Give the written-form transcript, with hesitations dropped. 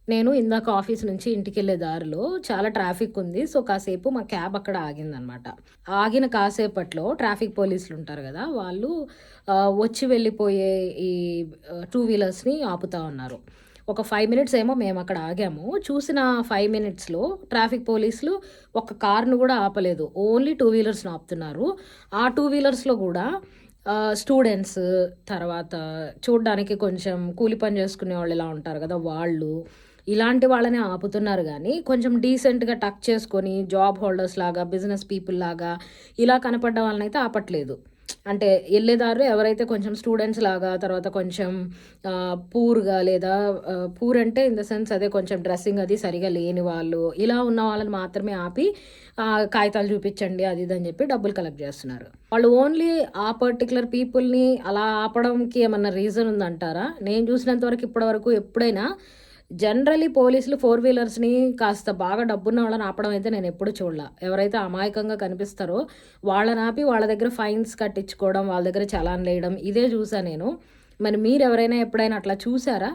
నేను ఇందాక ఆఫీస్ నుంచి ఇంటికెళ్ళే దారిలో చాలా ట్రాఫిక్ ఉంది. సో, కాసేపు మా క్యాబ్ అక్కడ ఆగిందనమాట. ఆగిన కాసేపట్లో ట్రాఫిక్ పోలీసులుంటారు గదా! వాళ్ళు వచ్చి వెళ్ళిపోయే ఈ టూ వీలర్స్‌ని ఆపుతా ఉన్నారు. ఒక 5 మినిట్స్ ఏమో మేమక్కడ ఆగాము. చూసిన 5 మినిట్స్‌లో ట్రాఫిక్ పోలీసులు ఒక్క కార్‌ను గూడా ఆపలేదు. ఓన్లీ టూ వీలర్స్‌ని ఆపుతున్నారు. ఆ టూ వీలర్స్‌లో గూడా స్టూడెంట్స్, తర్వాత చూడ్డానికి కొంచెం కూలి పని చేసుకునేవాళ్ళు ఇలా ఉంటారు గదా! వాళ్ళు, ఇలాంటి వాళ్ళనే ఆపుతున్నారు గానీ, కొంచెం డీసెంట్‌గా టక్ చేసుకొని జాబ్ హోల్డర్స్ లాగా, బిజినెస్ పీపుల్ లాగా ఇలా కనపడ్డ వాళ్ళనైతే ఆపట్లేదు. అంటే ఎళ్ళే దారిలో ఎవరైతే కొంచెం స్టూడెంట్స్ లాగా, తర్వాత కొంచెం పూర్‌గా లేదా పూర్ అంటే ఇన్ ద సెన్స్ అదే కొంచెం డ్రెస్సింగ్ అది సరిగ్గా లేని వాళ్ళు, ఇలా ఉన్న వాళ్ళని మాత్రమే ఆపి కాగితాలు చూపిచ్చండి అది ఇది అని చెప్పి డబ్బులు కలెక్ట్ జేస్తున్నారు. వాళ్ళు ఓన్లీ ఆ పర్టిక్యులర్ పీపుల్‌ని అలా ఆపడంకి ఏమన్నా రీజన్ ఉందంటారా? నేను చూసినంత వరకు ఇప్పటి వరకు ఎప్పుడైనా జనరల్లీ పోలీసులు ఫోర్ వీలర్స్‌ని కాస్త బాగా డబ్బున్న వాళ్ళని ఆపడం అయితే నేనెప్పుడు చూడల. ఎవరైతే అమాయకంగా కనిపిస్తారో వాళ్ళనాపి వాళ్ళ దగ్గర ఫైన్స్ కట్టించుకోవడం, వాళ్ళ దగ్గర చలాన్‌లేయడం ఇదే చూసా నేను. మరి మీరెవరైనా ఎప్పుడైనా అట్లా చూసారా?